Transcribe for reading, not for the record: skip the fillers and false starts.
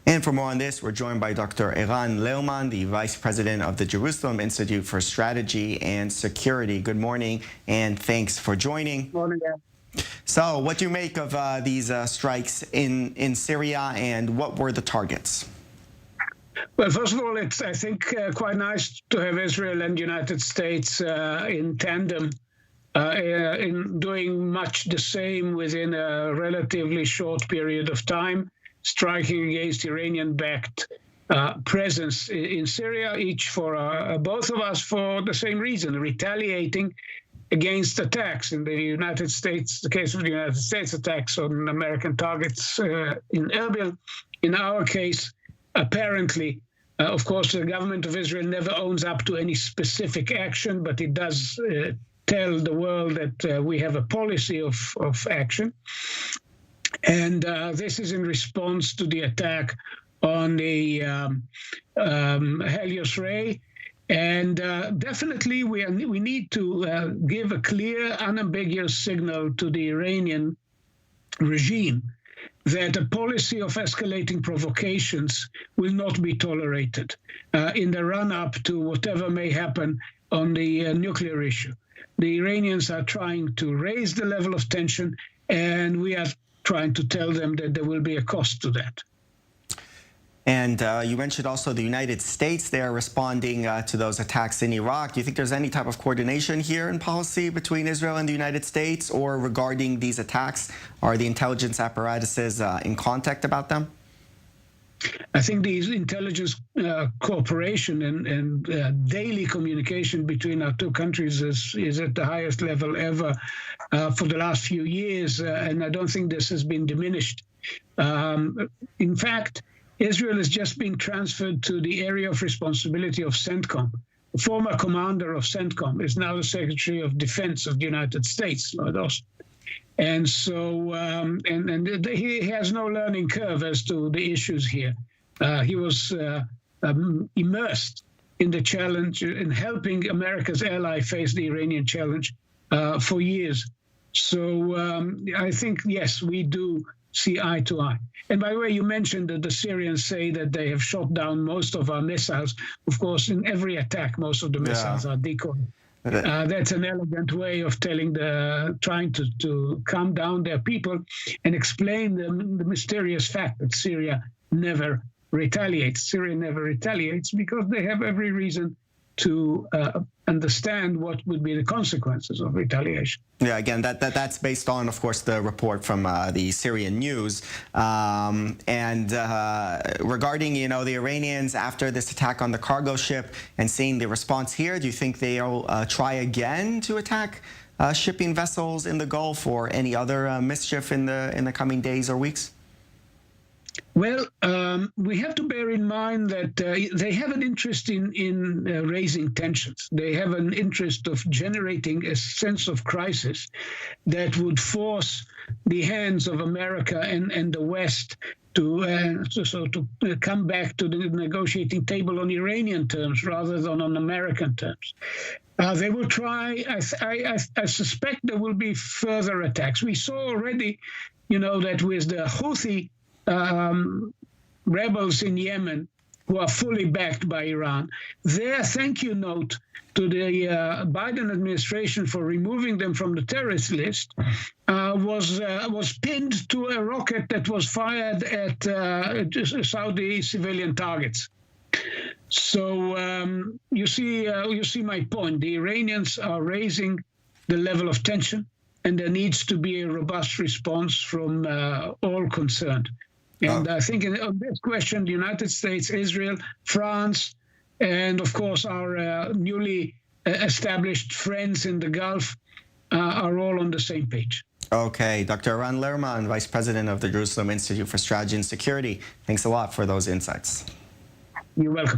And for more on this, we're joined by Dr. Eran Lerman, the Vice President of the Jerusalem Institute for Strategy and Security. Good morning, and thanks for joining. Morning, yeah. So, what do you make of these strikes in Syria, and what were the targets? Well, first of all, it's, I think, quite nice to have Israel and the United States in tandem in doing much the same within a relatively short period of time, striking against Iranian-backed presence in Syria, each for both of us for the same reason, retaliating against attacks. In the United States, the case of the United States, attacks on American targets in Erbil. In our case, apparently, of course, the government of Israel never owns up to any specific action, but it does tell the world that we have a policy of action. And this is in response to the attack on the Helios Ray. And definitely we need to give a clear, unambiguous signal to the Iranian regime that a policy of escalating provocations will not be tolerated in the run-up to whatever may happen on the nuclear issue. The Iranians are trying to raise the level of tension, and we are trying to tell them that there will be a cost to that. And you mentioned also the United States there responding to those attacks in Iraq. Do you think there's any type of coordination here in policy between Israel and the United States, or regarding these attacks? Are the intelligence apparatuses in contact about them? I think the intelligence cooperation and daily communication between our two countries is at the highest level ever for the last few years, and I don't think this has been diminished. In fact, Israel has just been transferred to the area of responsibility of CENTCOM. The former commander of CENTCOM is now the Secretary of Defense of the United States, Lloyd Austin. And so, and he has no learning curve as to the issues here. He was immersed in the challenge, in helping America's ally face the Iranian challenge for years. So I think, yes, we do see eye to eye. And by the way, you mentioned that the Syrians say that they have shot down most of our missiles. Of course, in every attack, most of the missiles are decoyed. That's an elegant way of trying to calm down their people and explain the mysterious fact that Syria never retaliates. Syria never retaliates because they have every reason to understand what would be the consequences of retaliation. Yeah, again, that's based on, of course, the report from the Syrian news. And regarding, the Iranians after this attack on the cargo ship and seeing the response here, do you think they'll try again to attack shipping vessels in the Gulf or any other mischief in the coming days or weeks? Well, we have to bear in mind that they have an interest in raising tensions. They have an interest of generating a sense of crisis that would force the hands of America and the West to come back to the negotiating table on Iranian terms rather than on American terms. They will try. I suspect there will be further attacks. We saw already, that with the Houthi rebels in Yemen, who are fully backed by Iran, their thank you note to the Biden administration for removing them from the terrorist list was pinned to a rocket that was fired at Saudi civilian targets. So you see my point. The Iranians are raising the level of tension, and there needs to be a robust response from all concerned. And I think on this question, the United States, Israel, France, and of course our newly established friends in the Gulf are all on the same page. Okay, Dr. Eran Lerman, Vice President of the Jerusalem Institute for Strategy and Security. Thanks a lot for those insights. You're welcome.